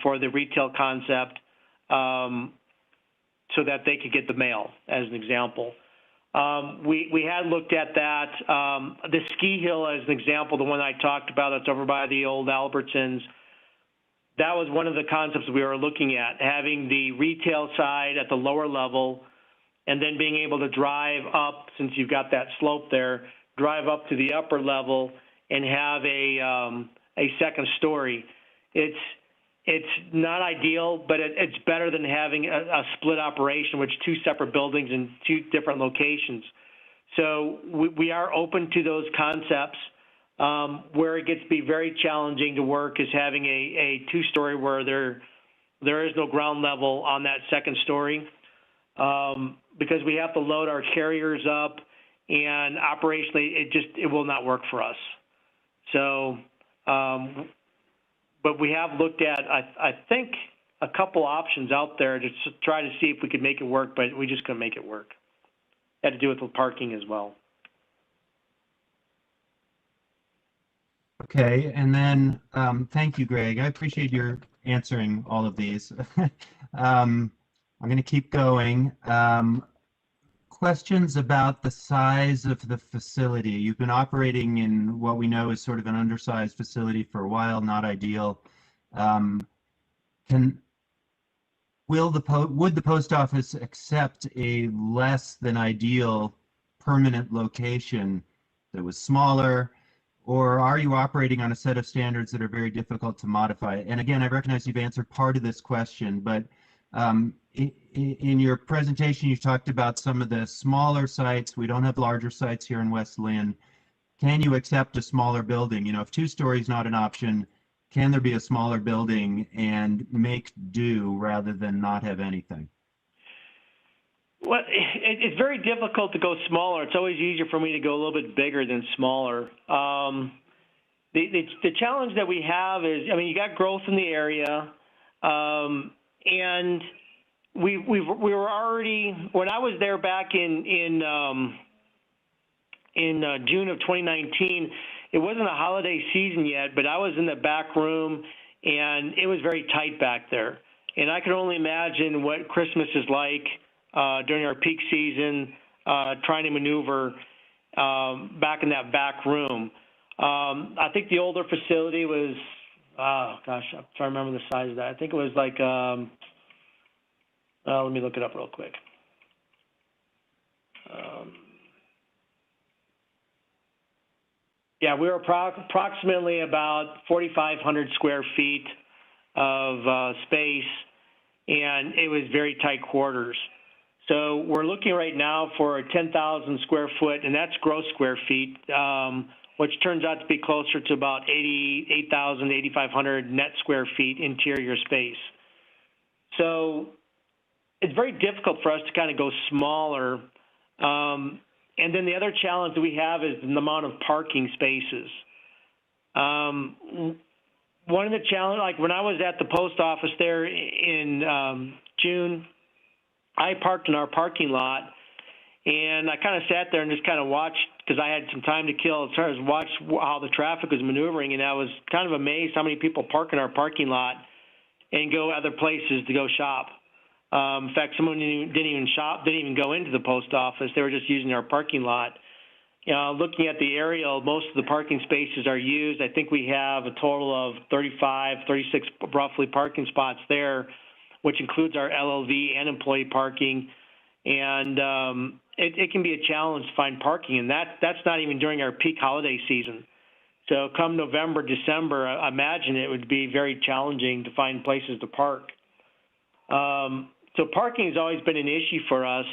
S2: for the retail concept. So that they could get the mail, as an example. We had looked at that. The ski hill, as an example, the one I talked about that's over by the old Albertsons, that was one of the concepts we were looking at, having the retail side at the lower level and then being able to drive up, since you've got that slope there, drive up to the upper level and have a second story. It's not ideal, but it's better than having a split operation, which two separate buildings in two different locations. So we are open to those concepts. Where it gets to be very challenging to work is having a two-story where there is no ground level on that second story because we have to load our carriers up, and operationally it will not work for us. So. But we have looked at, I think, a couple options out there to try to see if we could make it work, but we just couldn't make it work. It had to do with the parking as well.
S3: Okay, and then thank you, Greg. I appreciate your answering all of these. I'm going to keep going. Questions about the size of the facility. You've been operating in what we know is sort of an undersized facility for a while, not ideal. Would the post office accept a less than ideal permanent location that was smaller, or are you operating on a set of standards that are very difficult to modify? And again, I recognize you've answered part of this question, but in your presentation, you talked about some of the smaller sites. We don't have larger sites here in West Linn. Can you accept a smaller building? You know, if two-story is not an option, can there be a smaller building and make do rather than not have anything?
S2: Well, it's very difficult to go smaller. It's always easier for me to go a little bit bigger than smaller. The challenge that we have is, I mean, you got growth in the area, and we were already, when I was there back in June of 2019, it wasn't a holiday season yet, but I was in the back room and it was very tight back there. And I can only imagine what Christmas is like during our peak season, trying to maneuver back in that back room. I think the older facility was, oh gosh, I'm trying to remember the size of that. I think it was like, let me look it up real quick. Yeah, we were approximately about 4,500 square feet of space, and it was very tight quarters. So we're looking right now for a 10,000 square foot, and that's gross square feet, which turns out to be closer to about 8,000, 8,500 net square feet interior space. So it's very difficult for us to kind of go smaller. And then the other challenge that we have is the amount of parking spaces. One of the challenges, like when I was at the post office there in June, I parked in our parking lot, and I kind of sat there and just kind of watched because I had some time to kill as far as watch how the traffic was maneuvering, and I was kind of amazed how many people park in our parking lot and go other places to go shop. In fact, someone didn't even go into the post office. They were just using our parking lot. Looking at the aerial, most of the parking spaces are used. I think we have a total of 36 roughly parking spots there, which includes our LLV and employee parking. And it can be a challenge to find parking, and that's not even during our peak holiday season. So come November, December, I imagine it would be very challenging to find places to park. So parking has always been an issue for us.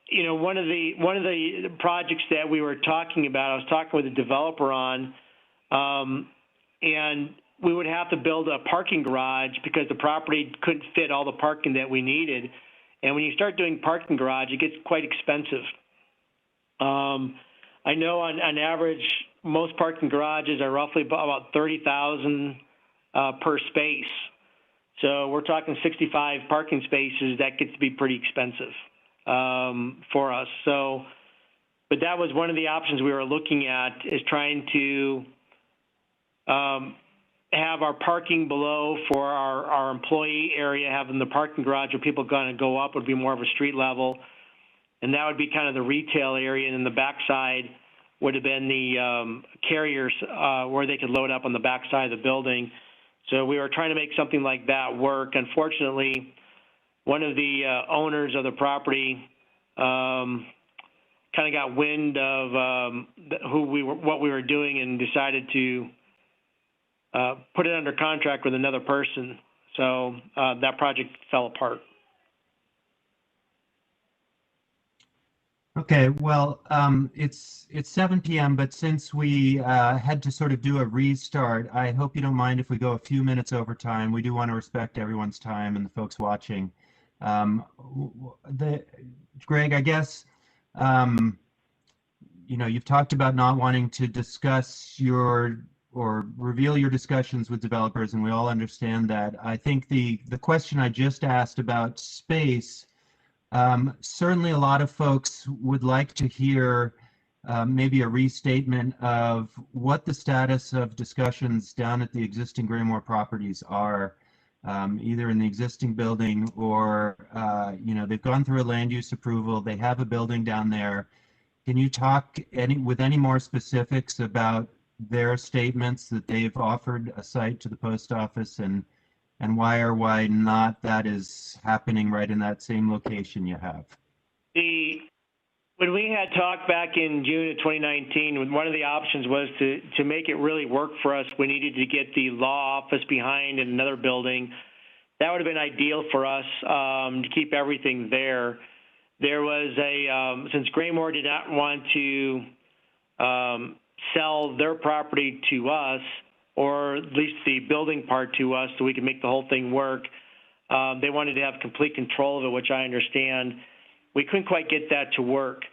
S2: One of the projects that we were talking about, I was talking with a developer on, and we would have to build a parking garage because the property couldn't fit all the parking that we needed. And when you start doing parking garage, it gets quite expensive. I know on average, most parking garages are roughly about $30,000 per space. So we're talking 65 parking spaces. That gets to be pretty expensive for us. So, but that was one of the options we were looking at, is trying to have our parking below for our employee area, having the parking garage where people are going to go up would be more of a street level. And that would be kind of the retail area, and then the backside would have been the carriers where they could load up on the backside of the building. So we were trying to make something like that work. Unfortunately, one of the owners of the property kind of got wind of what we were doing, and decided to put it under contract with another person. So that project fell apart.
S3: Okay, well, it's 7 p.m., but since we had to sort of do a restart, I hope you don't mind if we go a few minutes over time. We do want to respect everyone's time and the folks watching. Greg, I guess, you've talked about not wanting to discuss or reveal your discussions with developers, and we all understand that. I think the question I just asked about space, certainly a lot of folks would like to hear maybe a restatement of what the status of discussions down at the existing Graymore properties are, either in the existing building or, they've gone through a land use approval, they have a building down there. Can you talk with any more specifics about their statements that they've offered a site to the post office, and why or why not that is happening right in that same location you have?
S2: When we had talked back in June of 2019, one of the options was to make it really work for us. We needed to get the law office behind in another building. That would have been ideal for us to keep everything there. There was since Graymore did not want to sell their property to us, or at least the building part to us, so we could make the whole thing work. They wanted to have complete control of it, which I understand. We couldn't quite get that to work.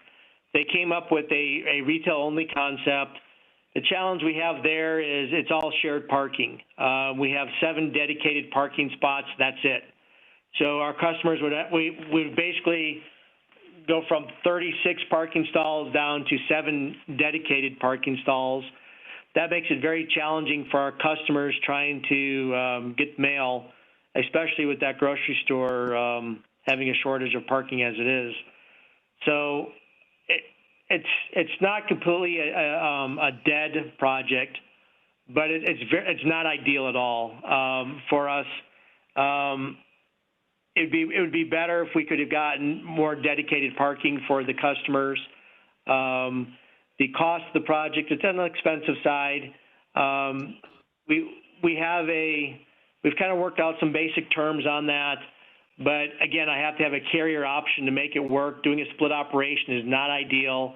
S2: They came up with a retail-only concept. The challenge we have there is it's all shared parking. We have 7 dedicated parking spots. That's it. So our customers would basically go from 36 parking stalls down to 7 dedicated parking stalls. That makes it very challenging for our customers trying to get mail, especially with that grocery store having a shortage of parking as it is. So it's not completely a dead project, but it's not ideal at all for us. It would be better if we could have gotten more dedicated parking for the customers. The cost of the project, it's on the expensive side. We've kind of worked out some basic terms on that, but again, I have to have a carrier option to make it work. Doing a split operation is not ideal.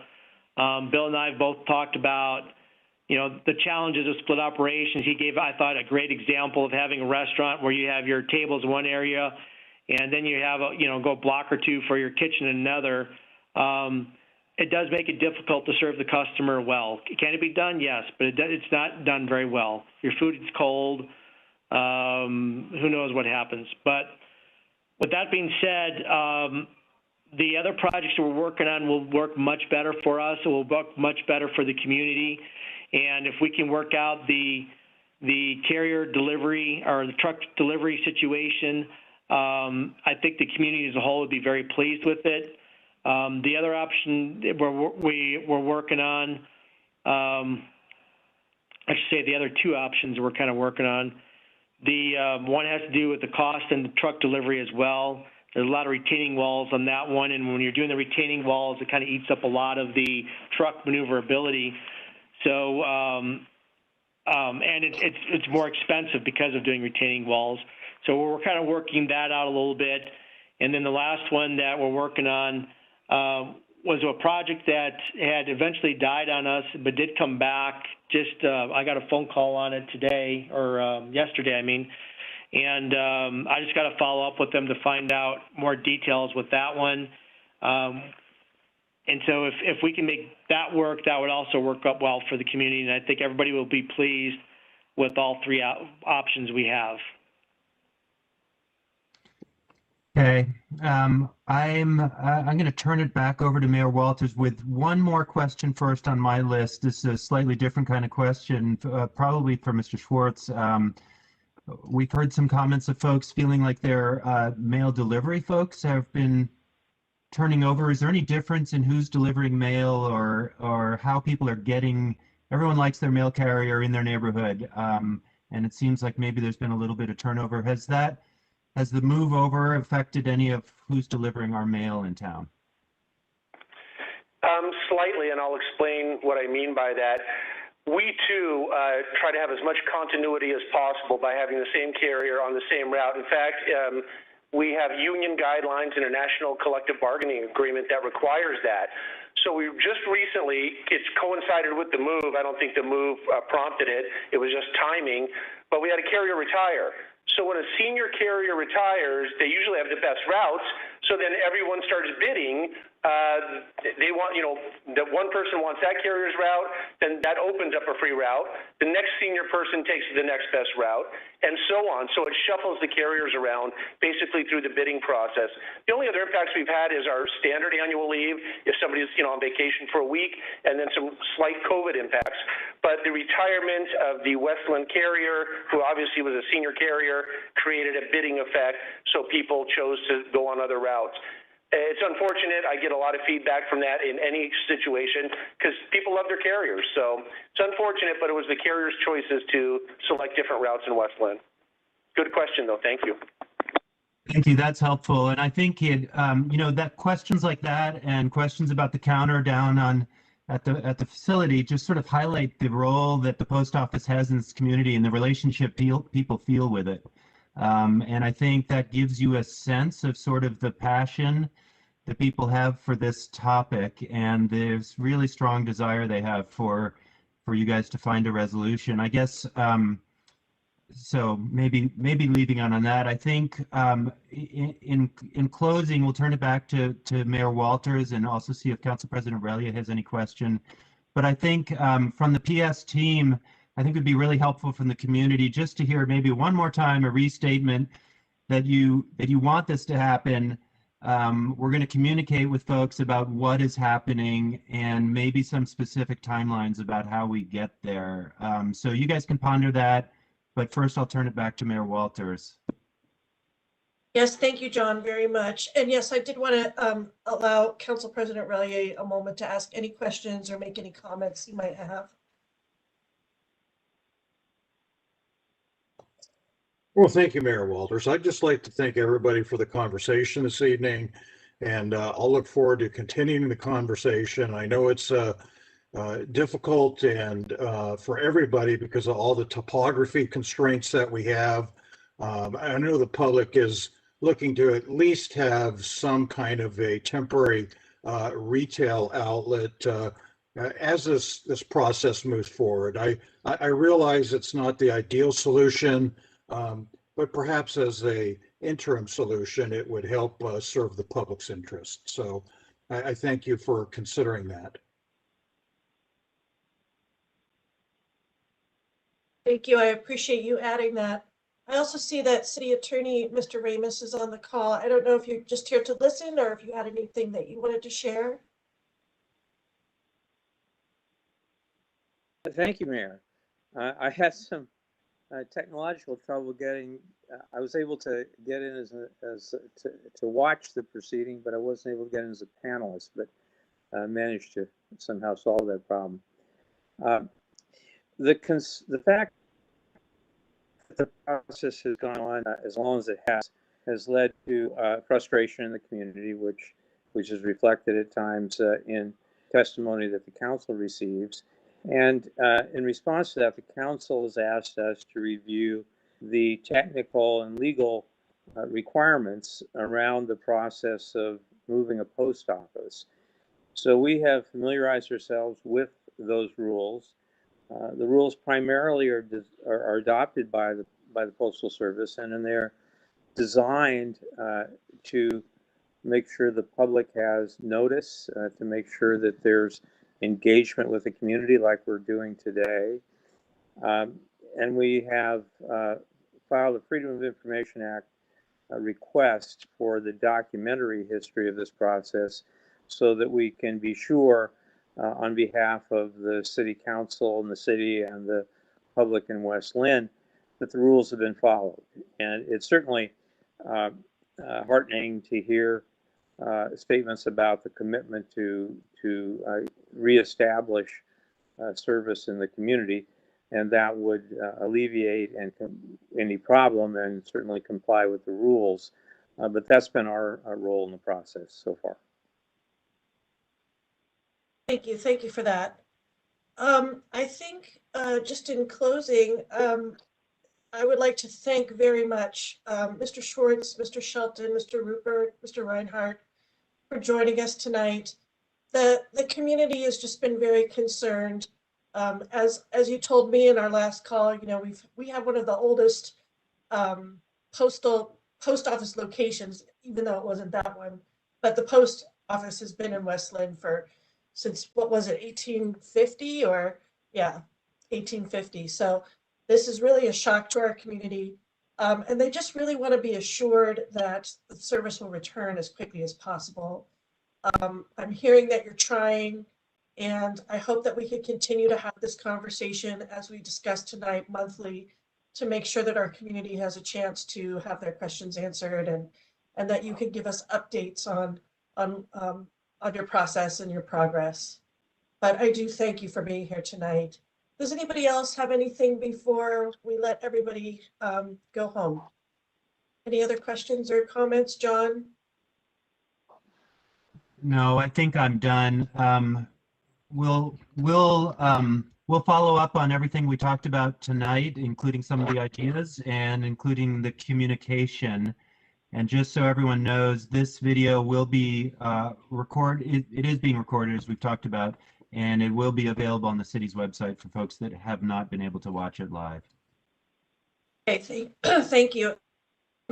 S2: Bill and I have both talked about, the challenges of split operations. He gave, I thought, a great example of having a restaurant where you have your tables in one area, and then you have go a block or two for your kitchen in another. It does make it difficult to serve the customer well. Can it be done? Yes, but it's not done very well. Your food is cold. Who knows what happens? But with that being said, the other projects we're working on will work much better for us. It will work much better for the community. And if we can work out the carrier delivery or the truck delivery situation, I think the community as a whole would be very pleased with it. The other option we're working on, I should say the other two options we're kind of working on. The one has to do with the cost and the truck delivery as well. There's a lot of retaining walls on that one, and when you're doing the retaining walls, it kind of eats up a lot of the truck maneuverability. So, and it's more expensive because of doing retaining walls. So we're kind of working that out a little bit. And then the last one that we're working on was a project that had eventually died on us, but did come back. Just I got a phone call on it today, or yesterday, I mean. And I just got to follow up with them to find out more details with that one. And so if we can make that work, that would also work up well for the community. And I think everybody will be pleased with all three options we have.
S3: Okay, I'm going to turn it back over to Mayor Walters with one more question first on my list. This is a slightly different kind of question, probably for Mr. Schwartz. We've heard some comments of folks feeling like their mail delivery folks have been turning over. Is there any difference in who's delivering mail or how people are getting? Everyone likes their mail carrier in their neighborhood, and it seems like maybe there's been a little bit of turnover. Has the move over affected any of who's delivering our mail in town?
S4: Slightly, and I'll explain what I mean by that. We too try to have as much continuity as possible by having the same carrier on the same route. In fact, we have union guidelines in a national collective bargaining agreement that requires that. So we just recently, it's coincided with the move. I don't think the move prompted it. It was just timing, but we had a carrier retire. So when a senior carrier retires, they usually have the best routes. So then everyone starts bidding. They want, that one person wants that carrier's route, then that opens up a free route. The next senior person takes the next best route, and so on. So it shuffles the carriers around basically through the bidding process. The only other impacts we've had is our standard annual leave, if somebody's on vacation for a week, and then some slight COVID impacts. But the retirement of the Westland carrier, who obviously was a senior carrier, created a bidding effect, so people chose to go on other routes. It's unfortunate. I get a lot of feedback from that in any situation because people love their carriers. So it's unfortunate, but it was the carrier's choices to select different routes in Westland. Good question, though. Thank you.
S3: Thank you. That's helpful. And I think it, that questions like that and questions about the counter down on at the facility just sort of highlight the role that the post office has in this community and the relationship people feel with it. And I think that gives you a sense of sort of the passion that people have for this topic, and there's really strong desire they have for you guys to find a resolution. I guess so. Maybe leaving on that. I think in closing, we'll turn it back to Mayor Walters and also see if Council President Aurelia has any question. But I think from the PS team, I think it would be really helpful from the community just to hear maybe one more time a restatement that you want this to happen. We're going to communicate with folks about what is happening and maybe some specific timelines about how we get there. So you guys can ponder that, but first I'll turn it back to Mayor Walters.
S1: Yes, thank you, John, very much. And yes, I did want to allow Council President Relier a moment to ask any questions or make any comments he might have.
S5: Well, thank you, Mayor Walters. I'd just like to thank everybody for the conversation this evening, and I'll look forward to continuing the conversation. I know it's difficult and for everybody because of all the topography constraints that we have. I know the public is looking to at least have some kind of a temporary retail outlet as this process moves forward. I realize it's not the ideal solution. But perhaps as a interim solution, it would help serve the public's interest. So I thank you for considering that.
S1: Thank you. I appreciate you adding that. I also see that City Attorney, Mr. Ramus, is on the call. I don't know if you're just here to listen or if you had anything that you wanted to share.
S6: Thank you, Mayor. I had some technological trouble getting. I was able to get in to watch the proceeding, but I wasn't able to get in as a panelist. But managed to somehow solve that problem. The fact that the process has gone on as long as it has led to frustration in the community, which is reflected at times in testimony that the council receives. And in response to that, the council has asked us to review the technical and legal requirements around the process of moving a post office. So we have familiarized ourselves with those rules. The rules primarily are adopted by the Postal Service, and they're designed to make sure the public has notice, to make sure that there's engagement with the community like we're doing today. And we have filed a Freedom of Information Act request for the documentary history of this process so that we can be sure on behalf of the City Council and the city and the public in West Linn that the rules have been followed. And it's certainly heartening to hear statements about the commitment to reestablish service in the community, and that would alleviate any problem and certainly comply with the rules. But that's been our role in the process so far.
S1: Thank you for that. I think just in closing, I would like to thank very much Mr. Schwartz, Mr. Shelton, Mr. Rupert, Mr. Reinhardt for joining us tonight. The community has just been very concerned. As you told me in our last call, you know, we have one of the oldest post office locations, even though it wasn't that one. But the post office has been in West Linn since what was it, 1850 or yeah, 1850. So this is really a shock to our community. And they just really want to be assured that the service will return as quickly as possible. I'm hearing that you're trying, and I hope that we can continue to have this conversation as we discussed tonight monthly to make sure that our community has a chance to have their questions answered and that you can give us updates on your process and your progress. But I do thank you for being here tonight. Does anybody else have anything before we let everybody go home? Any other questions or comments, John?
S3: No, I think I'm done. We'll follow up on everything we talked about tonight, including some of the ideas and including the communication. And just so everyone knows, this video will be it is being recorded, as we've talked about, and it will be available on the city's website for folks that have not been able to watch it live.
S1: Okay, thank you. I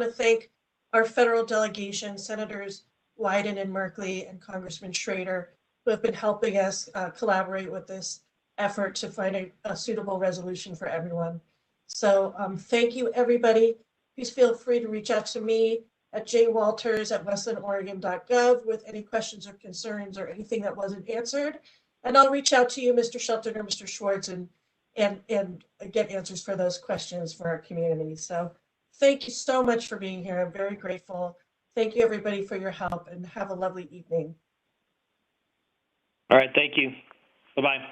S1: want to thank our federal delegation, Senators Wyden and Merkley and Congressman Schrader, who have been helping us collaborate with this effort to find a suitable resolution for everyone. So thank you, everybody. Please feel free to reach out to me at jwalters@westlandoregon.gov with any questions or concerns or anything that wasn't answered. And I'll reach out to you, Mr. Shelton or Mr. Schwartz, and get answers for those questions for our community. So thank you so much for being here. I'm very grateful. Thank you, everybody, for your help, and have a lovely evening.
S2: All right, thank you. Bye-bye.